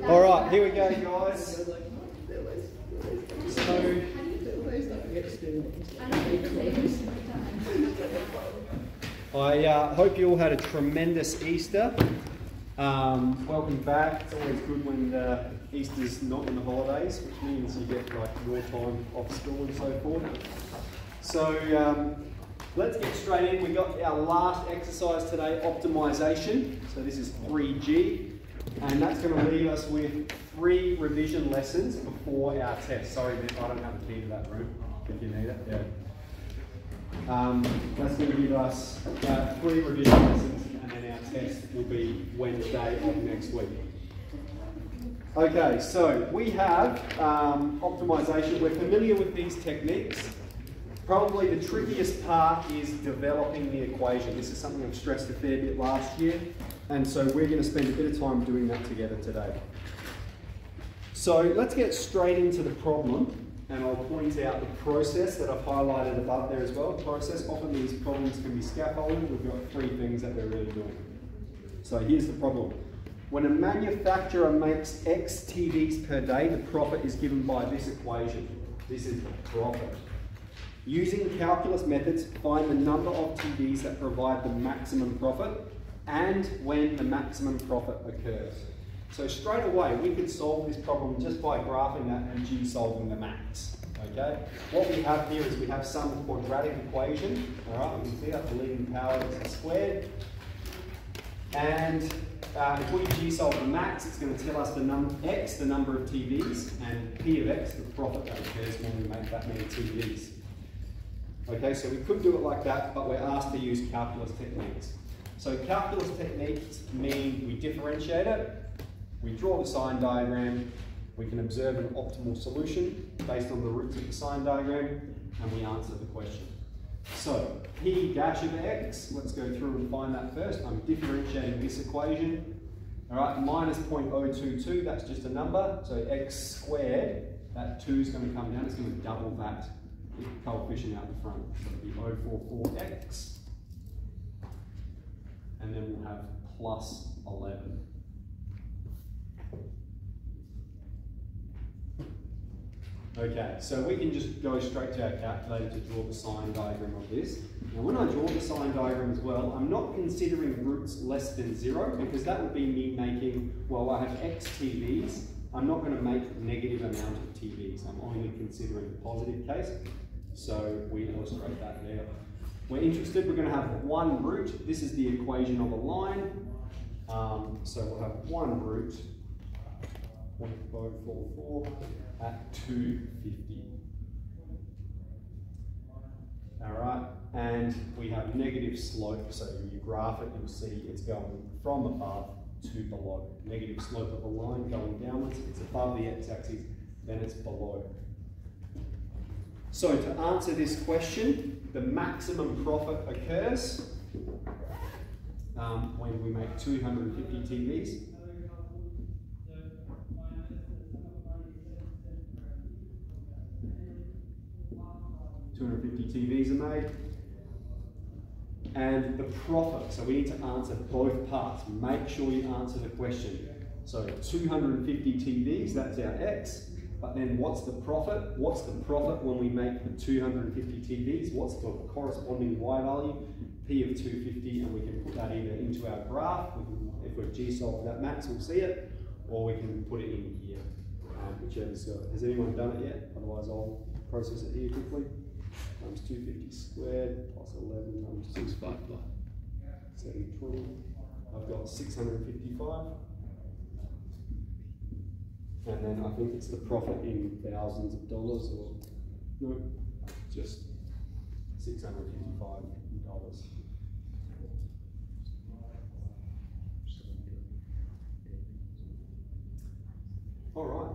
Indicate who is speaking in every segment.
Speaker 1: All right, here we go, guys. I hope you all had a tremendous Easter. Welcome back. It's always good when Easter's not in the holidays, which means you get like more time off school and so forth. So let's get straight in. We got our last exercise today, optimisation. So this is 3G, and that's going to leave us with 3 revision lessons before our test. Sorry, I don't have a key to that room. If you need it, yeah. That's going to give us 3 revision lessons, and then our test will be Wednesday of next week. Okay, so we have optimisation. We're familiar with these techniques. Probably the trickiest part is developing the equation. This is something I've stressed a fair bit last year, and so we're going to spend a bit of time doing that together today. So let's get straight into the problem, and I'll point out the process that I've highlighted above there as well. Process, often these problems can be scaffolded. We've got 3 things that we're really doing. So here's the problem. When a manufacturer makes X TVs per day, the profit is given by this equation. This is the profit. Using calculus methods, find the number of TVs that provide the maximum profit and when the maximum profit occurs. So straight away, we can solve this problem just by graphing that and G solving the max. Okay? What we have here is we have some quadratic equation. All right, we can see that the leading power is squared. And if we G solve the max, it's going to tell us the X, the number of TVs, and P of X, the profit that occurs when we make that many TVs. Okay, so we could do it like that, but we're asked to use calculus techniques. So calculus techniques mean we differentiate it, we draw the sign diagram, we can observe an optimal solution based on the roots of the sign diagram, and we answer the question. So P dash of X, let's go through and find that first. I'm differentiating this equation. All right, minus 0.022, that's just a number. So X squared, that 2 is going to come down, it's going to double that coefficient out the front. So it'll be 0.44X. And then we'll have plus 11. Okay, so we can just go straight to our calculator to draw the sign diagram of this. Now when I draw the sign diagram as well, I'm not considering roots less than 0, because that would be me making, well, I have X TVs, I'm not going to make negative amount of TVs, I'm only considering the positive case. So we illustrate that there. We're interested, we're going to have 1 root. This is the equation of a line. So we'll have 1 root, 0.044 at 250. All right, and we have negative slope. So when you graph it, you'll see it's going from above to below. Negative slope of a line going downwards. It's above the x-axis, then it's below. So to answer this question, the maximum profit occurs when we make 250 TVs. TVs are made. And the profit, so we need to answer both parts. Make sure you answer the question. So 250 TVs, that's our X. But then what's the profit? What's the profit when we make the 250 TVs? What's the corresponding Y value? P of 250, and we can put that either into our graph. If we've G-solved that max, we'll see it, or we can put it in here, whichever's got it. Has anyone done it yet? Otherwise I'll process it here quickly. Times 250 squared plus 11 times 655. 720. I've got 655. And then I think it's the profit in thousands of dollars, or no, just $655. All right.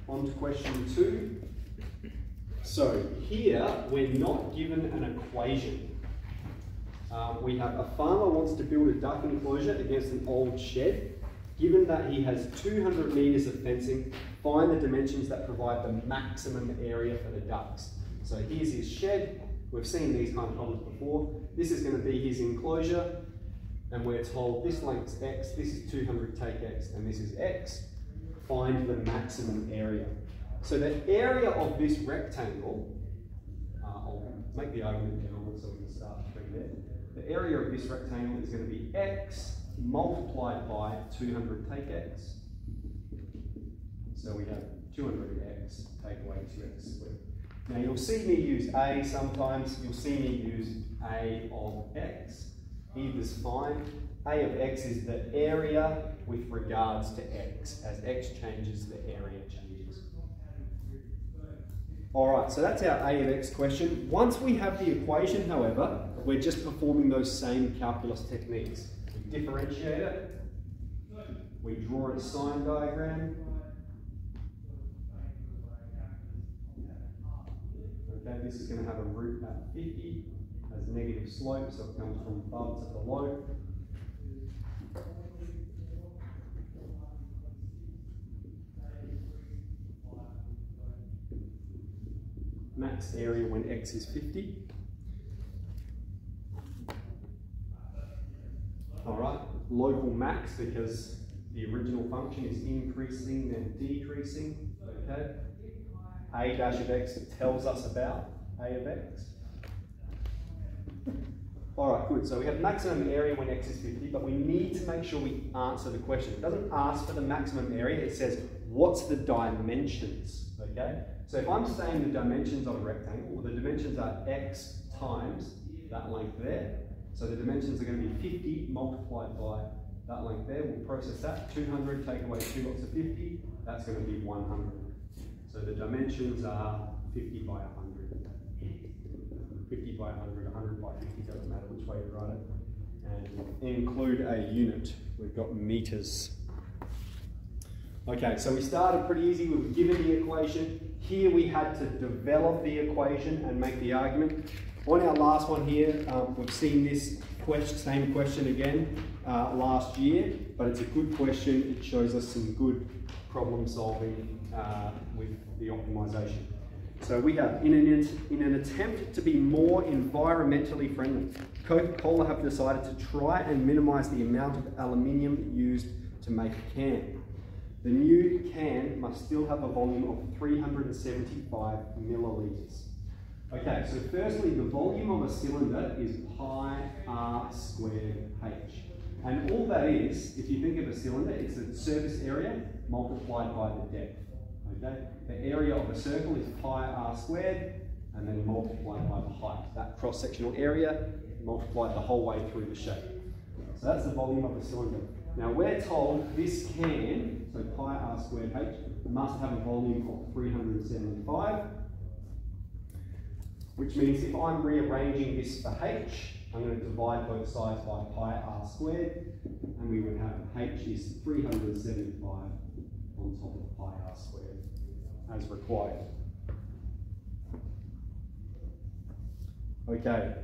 Speaker 1: On to question 2. So here we're not given an equation. We have a farmer wants to build a duck enclosure against an old shed. Given that he has 200 metres of fencing, find the dimensions that provide the maximum area for the ducks. So here's his shed. We've seen these kind of problems before. This is going to be his enclosure. and we're told this length's x, this is 200, take x, and this is x, find the maximum area. So the area of this rectangle, I'll make the argument down so we can start from there. The area of this rectangle is going to be x multiplied by 200, take x. So we have 200x, take away 2x squared. Now you'll see me use a sometimes, you'll see me use a of x. Either's fine. A of x is the area with regards to x. As x changes, the area changes. Alright, so that's our a of x question. Once we have the equation, however, we're just performing those same calculus techniques. We differentiate it, we draw a sign diagram. Okay, this is going to have a root at 50, has negative slope, so it comes from above to below. Max area when x is 50. Alright, local max because the original function is increasing then decreasing. Okay. A dash of x tells us about a of x. Alright, good. So we have maximum area when x is 50, but we need to make sure we answer the question. It doesn't ask for the maximum area, it says, what's the dimensions? Okay? So if I'm saying the dimensions of a rectangle, well, the dimensions are x times that length there. So the dimensions are going to be 50 multiplied by that length there. We'll process that. 200, take away 2 lots of 50, that's going to be 100. So the dimensions are 50 by 100. 50 by 100, 100 by 50, doesn't matter which way you write it. And include a unit. We've got meters. Okay, so we started pretty easy. We were given the equation. Here we had to develop the equation and make the argument. On our last one here, we've seen this same question again last year, but it's a good question. It shows us some good problem solving with the optimization. So we have, in an attempt to be more environmentally friendly, Coca-Cola have decided to try and minimize the amount of aluminium used to make a can. The new can must still have a volume of 375 millilitres. Okay, so firstly, the volume of a cylinder is pi r squared h. And all that is, if you think of a cylinder, it's the surface area multiplied by the depth. Okay? The area of a circle is pi r squared, and then multiplied by the height. That cross-sectional area multiplied the whole way through the shape. So that's the volume of a cylinder. Now we're told this can, so pi r squared h, must have a volume of 375, which means if I'm rearranging this for h, I'm going to divide both sides by pi r squared, and we would have h is 375 on top of pi r squared, as required. Okay,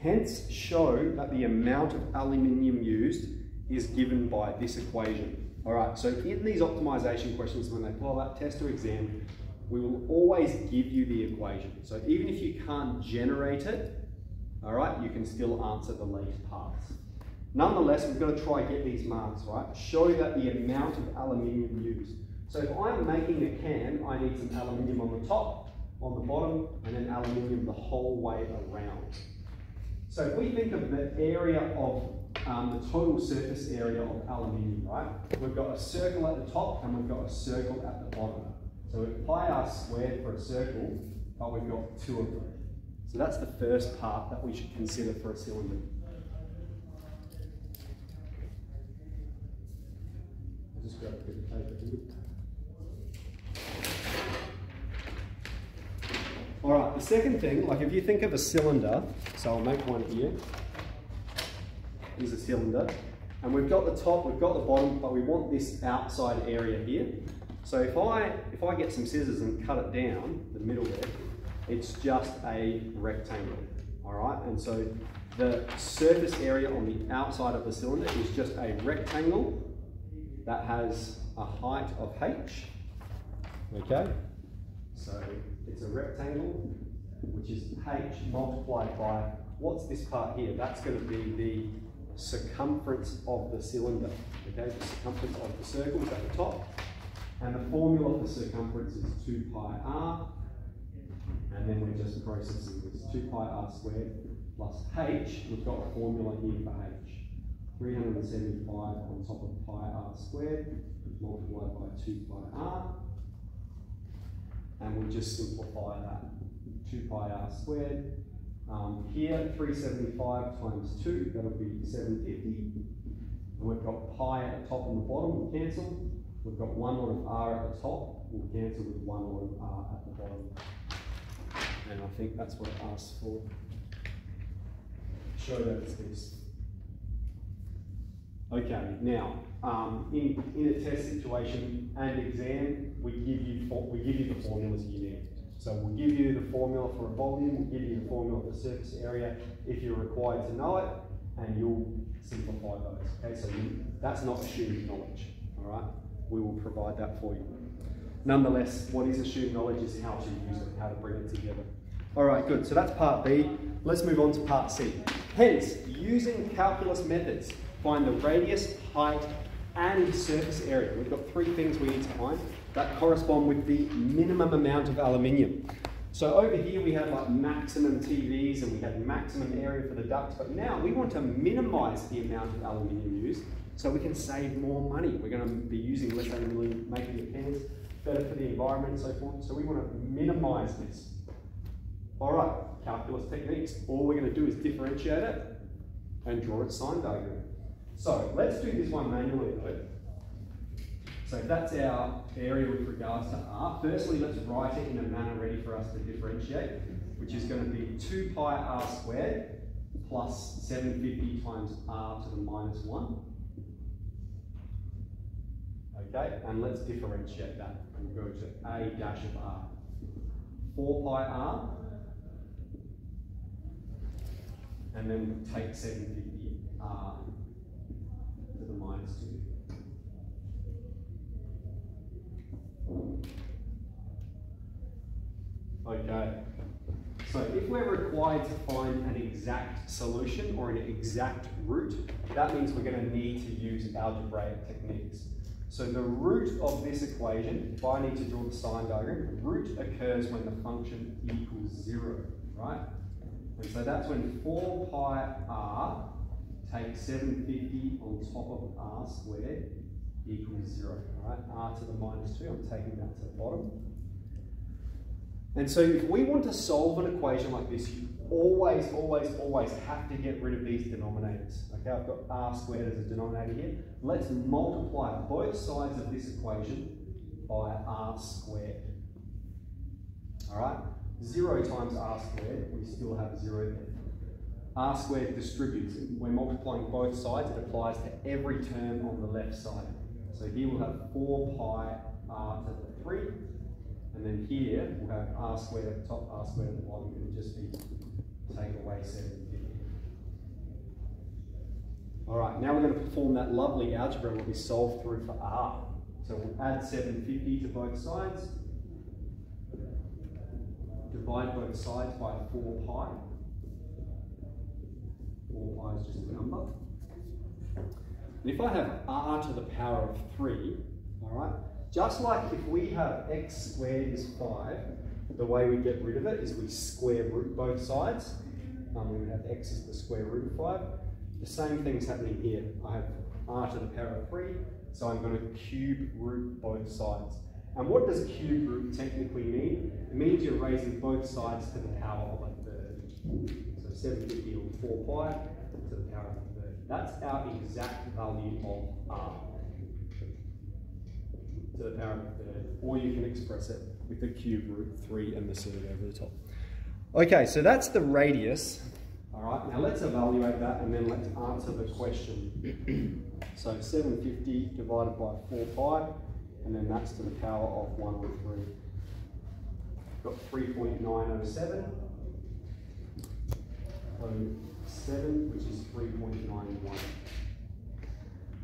Speaker 1: hence show that the amount of aluminium used is given by this equation. All right, so in these optimization questions, when they pull out test or exam, we will always give you the equation. So even if you can't generate it, all right, you can still answer the late parts. Nonetheless, we've got to try and get these marks, right? Show that the amount of aluminium used. So if I'm making a can, I need some aluminium on the top, on the bottom, and then aluminium the whole way around. So if we think of the area of the total surface area of aluminium, right? We've got a circle at the top and we've got a circle at the bottom. So we've pi r squared for a circle, but we've got two of them. So that's the first part that we should consider for a cylinder. I'll just grab a bit of paper here. All right, the second thing, like if you think of a cylinder, so I'll make one here. Here's a cylinder, and we've got the top, we've got the bottom, but we want this outside area here. So if I get some scissors and cut it down, the middle there, it's just a rectangle, all right? And so the surface area on the outside of the cylinder is just a rectangle that has a height of h, okay? So it's a rectangle, which is h multiplied by, what's this part here? That's going to be the circumference of the cylinder. Okay, the circumference of the circle is at the top. And the formula for circumference is 2 pi r. And then we're just processing this 2 pi r squared plus h. We've got a formula here for h. 375 on top of pi r squared multiplied by 2 pi r. And we'll just simplify that. 2 pi r squared. Here, 375 times 2, that'll be 750. And we've got pi at the top and the bottom, we'll cancel. We've got 1 lot of r at the top, we'll cancel with 1 lot of r at the bottom. And I think that's what it asks for. Show that it's this. Okay, now, in a test situation and exam, we give you the formulas you need. So we'll give you the formula for a volume, we'll give you the formula for surface area if you're required to know it, and you'll simplify those. Okay, so that's not assumed knowledge, all right? We will provide that for you. Nonetheless, what is assumed knowledge is how to use it, how to bring it together. All right, good. So that's part B. Let's move on to part C. Hence, using calculus methods, find the radius, height, and surface area. We've got 3 things we need to find that correspond with the minimum amount of aluminium. So over here we had like maximum TVs and we had maximum area for the ducts, but now we want to minimize the amount of aluminium used so we can save more money. We're going to be using less aluminium, making the pens better for the environment and so forth. So we want to minimize this. All right, calculus techniques. All we're going to do is differentiate it and draw its sign diagram. So let's do this one manually though. So that's our area with regards to r. Firstly, let's write it in a manner ready for us to differentiate, which is going to be 2 pi r squared plus 750 times r to the minus 1. Okay, and let's differentiate that. We'll go to a dash of r. 4 pi r, and then take 750 r to the minus 2. Okay, so if we're required to find an exact solution or an exact root, that means we're going to need to use algebraic techniques. So the root of this equation, if I need to draw the sign diagram, the root occurs when the function equals 0, right? And so that's when 4 pi r take 750 on top of r squared equals 0, right? R to the minus 2, I'm taking that to the bottom. And so if we want to solve an equation like this, you always have to get rid of these denominators. Okay, I've got r squared as a denominator here. Let's multiply both sides of this equation by r squared. All right, 0 times r squared, we still have 0 there. R squared distributes. We're multiplying both sides. It applies to every term on the left side. So here we'll have 4 pi r to the 3. And then here we'll have r squared at the top, r squared at the bottom. It'll just be take away 750. All right, now we're going to perform that lovely algebra where we solve through for r. So we'll add 750 to both sides. Divide both sides by 4 pi. 4 pi is just a number. And if I have r to the power of 3, all right, just like if we have x squared is 5, the way we get rid of it is we square root both sides. We would have x is the square root of 5. The same thing's happening here. I have r to the power of 3, so I'm going to cube root both sides. And what does cube root technically mean? It means you're raising both sides to the power of a third. So 750 or 4 pi to the power of a third. That's our exact value of r to the power of a third. Or you can express it with the cube root 3 and the third over the top. Okay, so that's the radius. All right, now let's evaluate that and then let's answer the question. So 750 divided by 4 pi, and then that's to the power of 1 over 3. Got 3.907, 07, which is 3.91.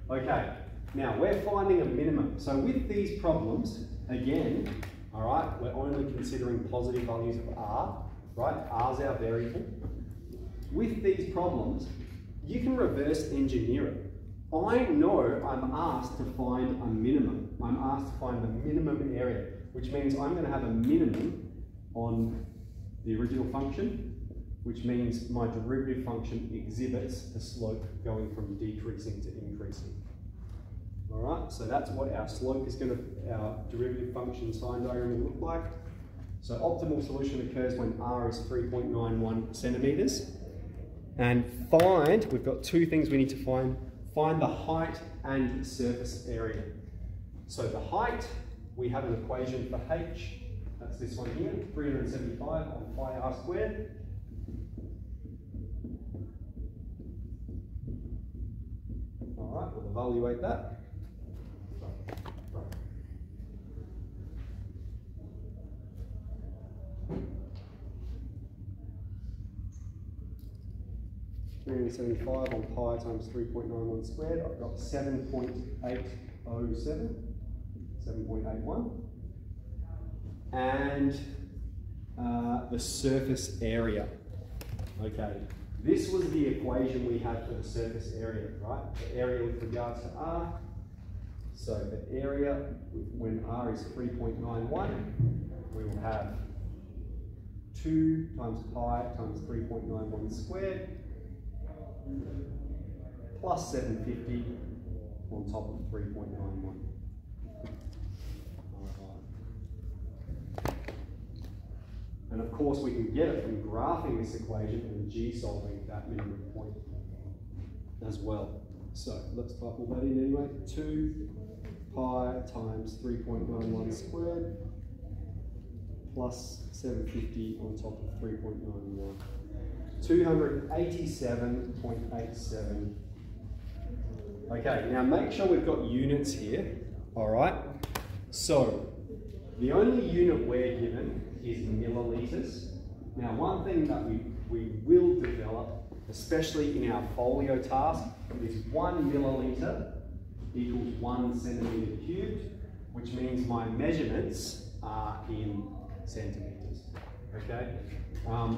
Speaker 1: Okay, now we're finding a minimum. So with these problems, again, all right, we're only considering positive values of r, right? R's our variable. With these problems, you can reverse engineer it. I know I'm asked to find a minimum. I'm asked to find the minimum area, which means I'm going to have a minimum on the original function, which means my derivative function exhibits a slope going from decreasing to increasing. All right, so that's what our slope is going to, our derivative function sign diagram will look like. So optimal solution occurs when r is 3.91 centimeters. And find, we've got two things we need to find. Find the height and surface area. So the height, we have an equation for h. That's this one here, 375 on pi r squared. All right, we'll evaluate that. 375 on pi times 3.91 squared, I've got 7.807, 7.81. And the surface area. Okay, this was the equation we had for the surface area, right? The area with regards to r. So the area, when r is 3.91, we will have 2 times pi times 3.91 squared plus 750 on top of 3.91. And of course we can get it from graphing this equation and g-solving that minimum point as well. So let's type all that in anyway. 2 pi times 3.91 squared plus 750 on top of 3.91. 287.87. Okay, now make sure we've got units here, all right? So, the only unit we're given is milliliters. Now, one thing that we will develop, especially in our folio task, is 1 milliliter equals 1 centimeter cubed, which means my measurements are in centimeters, okay?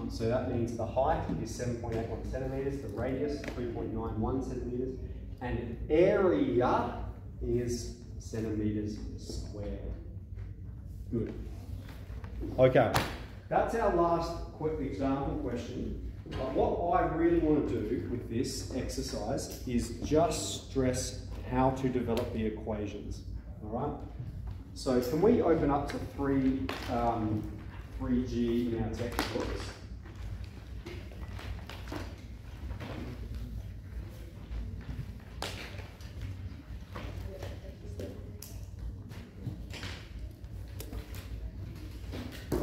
Speaker 1: So that means the height is 7.81 centimeters, the radius 3.91 centimeters, and area is centimeters squared. Good. Okay, that's our last quick example question. But what I really want to do with this exercise is just stress how to develop the equations. All right. So can we open up to 3G in our textbooks?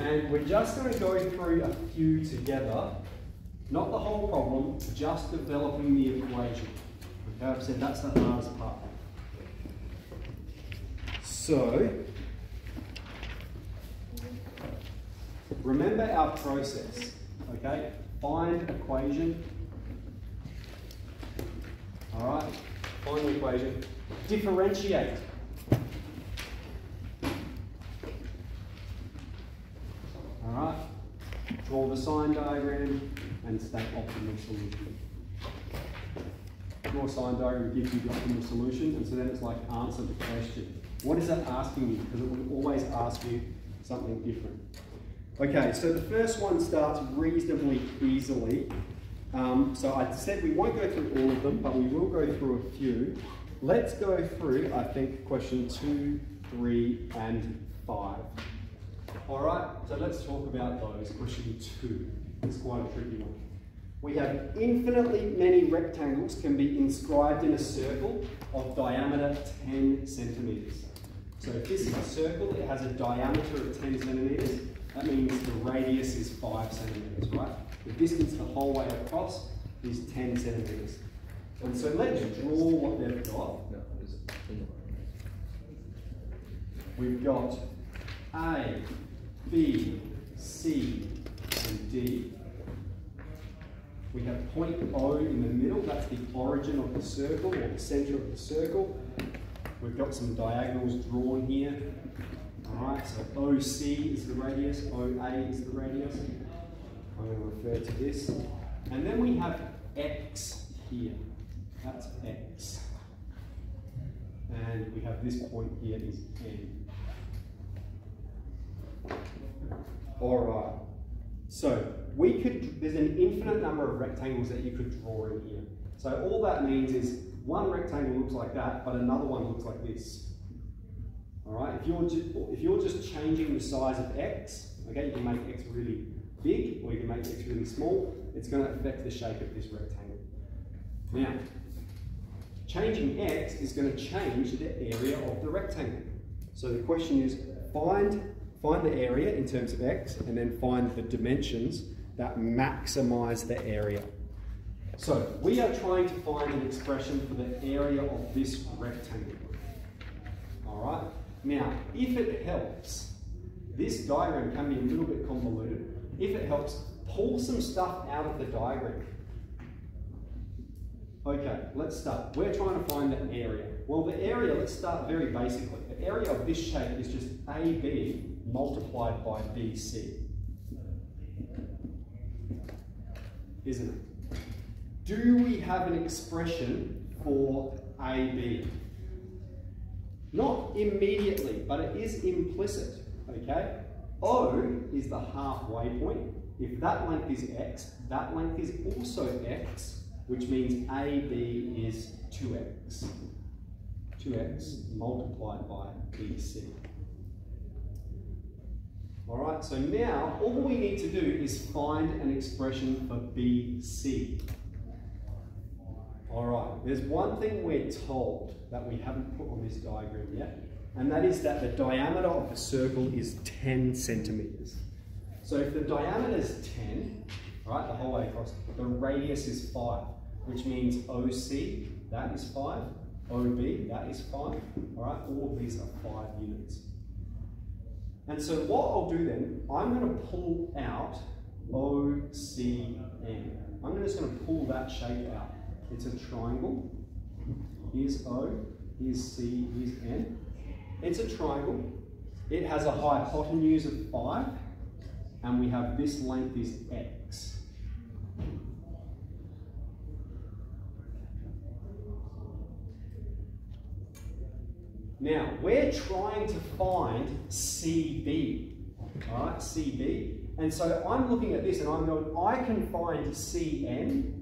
Speaker 1: And we're just going to go through a few together, not the whole problem, just developing the equation. Okay, I've said that's the hardest part. So, remember our process, okay? Find equation. All right, find the equation. Differentiate. All right, draw the sign diagram and state optimal solution. Draw a sign diagram gives you the optimal solution, and so then it's like answer the question. What is that asking you? Because it will always ask you something different. Okay, so the first one starts reasonably easily. So I said we won't go through all of them, but we will go through a few. Let's go through, I think, question 2, 3, and 5. All right, so let's talk about those. Question 2 is quite a tricky one. We have infinitely many rectangles can be inscribed in a circle of diameter 10 centimeters. So if this is a circle, it has a diameter of 10 centimeters. That means the radius is 5 centimeters, right? The distance the whole way across is 10 centimeters. And so let's draw what they've got. We've got A, B, C, and D. We have point O in the middle, that's the origin of the circle, or the center of the circle. We've got some diagonals drawn here. Alright, so OC is the radius, OA is the radius. I'm going to refer to this. And then we have X here. That's x. And we have this point here is n. All right. So there's an infinite number of rectangles that you could draw in here. So all that means is one rectangle looks like that, but another one looks like this. All right. If you're just changing the size of x, okay, you can make x really big or you can make x really small. It's going to affect the shape of this rectangle. Now, changing x is going to change the area of the rectangle. So the question is, find the area in terms of x, and then find the dimensions that maximize the area. So we are trying to find an expression for the area of this rectangle. All right. Now, if it helps, this diagram can be a little bit convoluted. If it helps, pull some stuff out of the diagram. Okay, let's start. We're trying to find the area. Well, the area, let's start very basically. The area of this shape is just AB multiplied by BC. Isn't it? Do we have an expression for AB? Not immediately, but it is implicit, okay? O is the halfway point. If that length is x, that length is also x, which means AB is 2x. 2x multiplied by BC. All right, so now all we need to do is find an expression for BC. All right, there's one thing we're told that we haven't put on this diagram yet, and that is that the diameter of the circle is 10 centimeters. So if the diameter is 10, right, the whole way across, the radius is 5, which means OC, that is 5, OB, that is 5, all right, all of these are 5 units. And so what I'll do then, I'm going to pull out OCN. I'm just going to pull that shape out. It's a triangle. Here's O, here's C, here's N. It's a triangle. It has a hypotenuse of 5, and we have this length is X. Now, we're trying to find CB, all right, CB. And so I'm looking at this and I'm going, I can find CN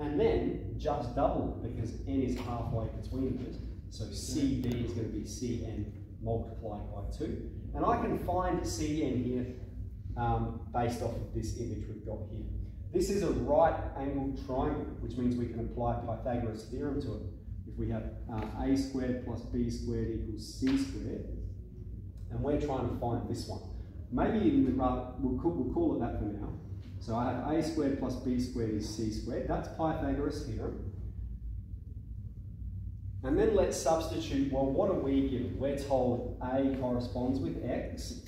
Speaker 1: and then just double it because N is halfway between those. So CB is going to be CN multiplied by 2. And I can find CN here based off of this image we've got here. This is a right angled triangle, which means we can apply Pythagoras' theorem to it. If we have a squared plus b squared equals c squared, and we're trying to find this one. Maybe even we'll call it that for now. So I have a squared plus b squared is c squared. That's Pythagoras' theorem. And then let's substitute, well, what are we given? We're told a corresponds with x,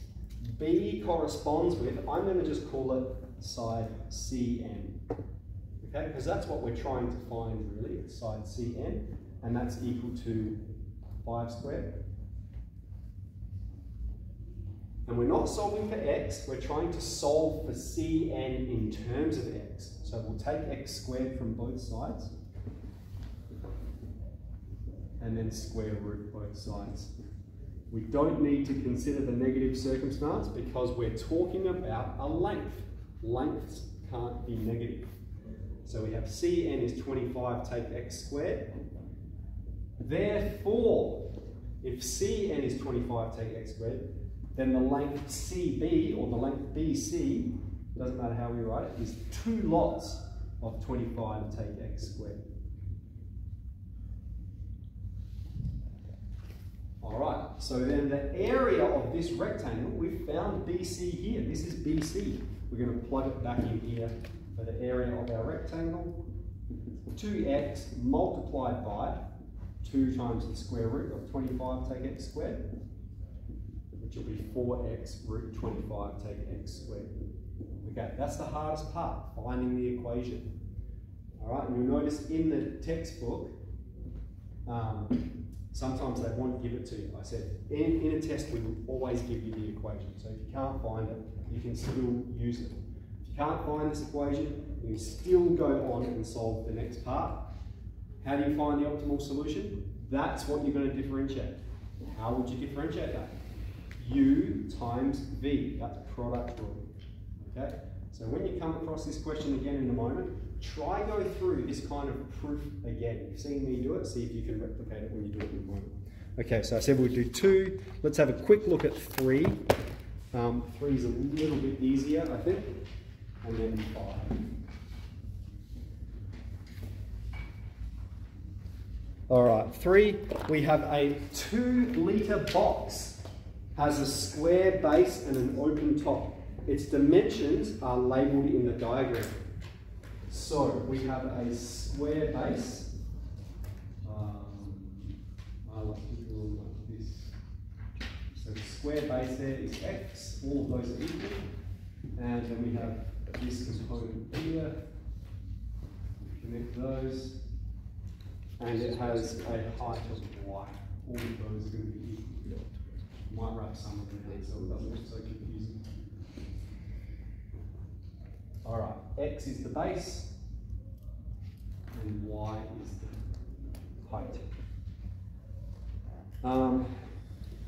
Speaker 1: b corresponds with, I'm going to just call it side Cn. Okay, because that's what we're trying to find really, it's side Cn. And that's equal to 5 squared. And we're not solving for x, we're trying to solve for Cn in terms of x. So we'll take x squared from both sides, and then square root both sides. We don't need to consider the negative circumstance because we're talking about a length. Lengths can't be negative. So we have Cn is 25, take x squared. Therefore, if Cn is 25, take x squared, then the length CB, or the length BC, doesn't matter how we write it, is 2 lots of 25, take x squared. All right, so then the area of this rectangle, we've found BC here. This is BC. We're going to plug it back in here for the area of our rectangle. 2x multiplied by 2 times the square root of 25, take x squared, which will be 4x root 25, take x squared. Okay, that's the hardest part, finding the equation. All right, and you'll notice in the textbook, sometimes they won't give it to you. I said, in a test, we will always give you the equation. So if you can't find it, you can still use it. If you can't find this equation, you can still go on and solve the next part. How do you find the optimal solution? That's what you're going to differentiate. How would you differentiate that? U times V, that's product rule. Okay? So when you come across this question again in a moment, try go through this kind of proof again. You've seen me do it, see if you can replicate it when you do it in a moment. Okay, so I said we'll do 2. Let's have a quick look at 3. 3 is a little bit easier, I think. And then 5. All right, 3, we have a 2-litre box, has a square base and an open top. Its dimensions are labelled in the diagram. So we have a square base. I like to do it like this. So the square base there is x, all of those are equal. And then we have this component here. Connect those. And it has a height of y. All of those are going to be equal. Might wrap some of them in so it doesn't look so confusing. Alright, x is the base and y is the height.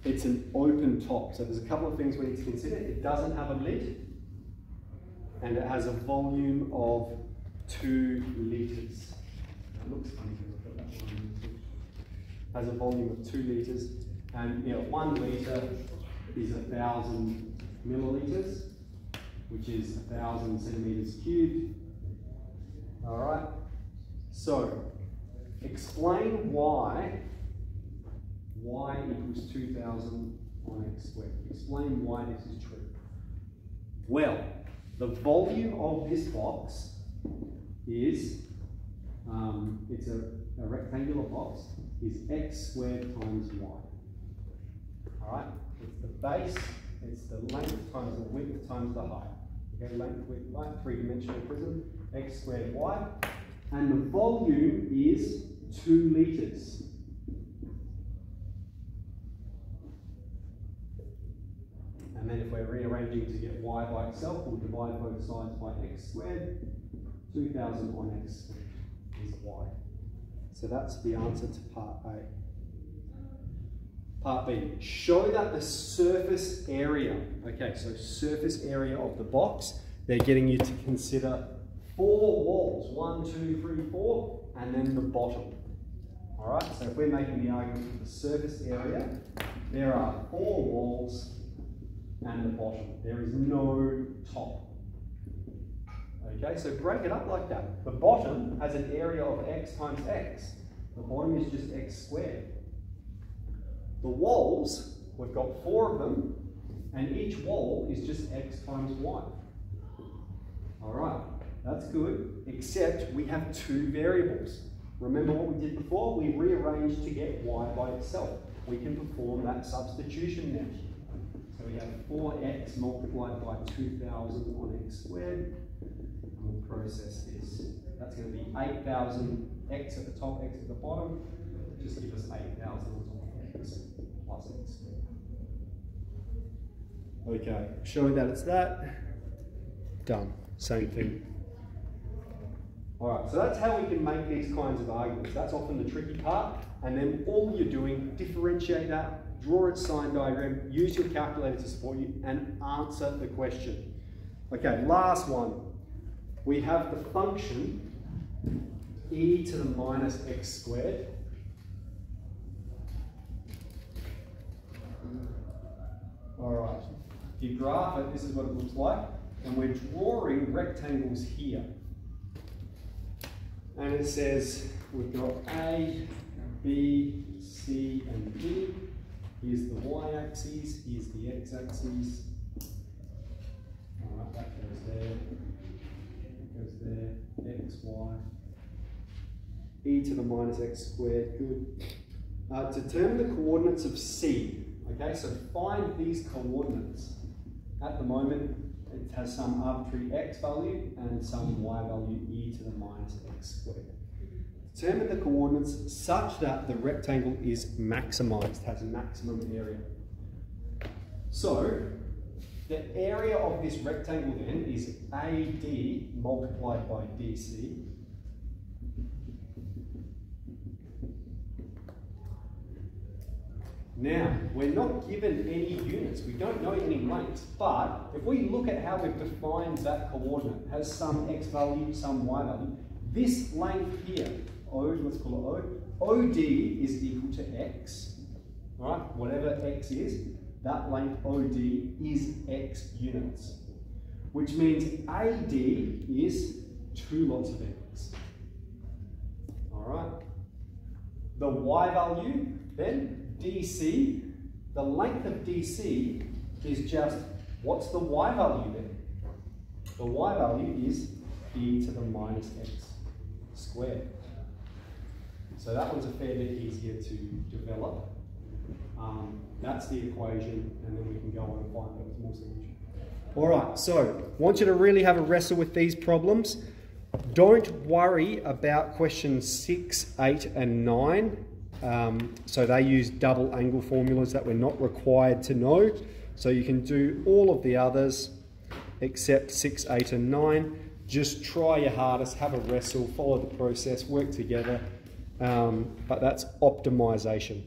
Speaker 1: It's an open top, so there's a couple of things we need to consider. It doesn't have a lid and it has a volume of 2 litres. It looks funny because I've got that one. It has a volume of 2 litres, and 1 litre is 1,000 millilitres, which is 1,000 centimetres cubed. All right. So explain why y equals 2,000 on x squared. Explain why this is true. Well, the volume of this box is, it's a rectangular box, is x squared times y. All right, it's the base, it's the length times the width times the height. Okay, length, width, height, 3-dimensional prism, x squared y. And the volume is 2 litres. And then if we're rearranging to get y by itself, we'll divide both sides by x squared. 2,000 on x squared is y. So that's the answer to part A. Part B, show that the surface area, okay, so surface area of the box, they're getting you to consider 4 walls, 1, 2, 3, 4, and then the bottom. All right, so if we're making the argument for the surface area, there are 4 walls and the bottom. There is no top. Okay, so break it up like that. The bottom has an area of x times x. The bottom is just x squared. The walls, we've got 4 of them, and each wall is just x times y. All right, that's good, except we have 2 variables. Remember what we did before? We rearranged to get y by itself. We can perform that substitution now. So we have 4x multiplied by 2,000 on x squared, and we'll process this. That's going to be 8,000 x at the top, x at the bottom. Just give us 8,000 on top of x plus x squared. Okay, showing that it's that. Done. Same thing. Alright, so that's how we can make these kinds of arguments. That's often the tricky part. And then all you're doing, differentiate that, draw its sign diagram, use your calculator to support you, and answer the question. Okay, last one. We have the function e to the minus x squared. Alright, if you graph it, this is what it looks like. And we're drawing rectangles here. And it says we've got A, B, C, and D. Here's the y-axis, here's the x-axis. Alright, that goes there. That goes there. X, y. E to the minus x squared, good. Determine the coordinates of C. Okay, so find these coordinates. At the moment, it has some arbitrary x value and some y value, e to the minus x squared. Determine the coordinates such that the rectangle is maximized, has maximum area. So, the area of this rectangle then is AD multiplied by DC. Now, we're not given any units, we don't know any lengths, but if we look at how we've defined that coordinate, it has some x value, some y value, this length here, O, let's call it O, OD is equal to x, right? Whatever x is, that length OD is x units, which means AD is 2 lots of x, all right? The y value, then, DC, the length of DC is just, what's the y value then? The y value is e to the minus x squared. So that one's a fair bit easier to develop. That's the equation, and then we can go on and find those more solutions. All right, so I want you to really have a wrestle with these problems. Don't worry about questions 6, 8, and 9. So they use double angle formulas that we're not required to know. So you can do all of the others except 6, 8 and 9. Just try your hardest, have a wrestle, follow the process, work together. But that's optimization.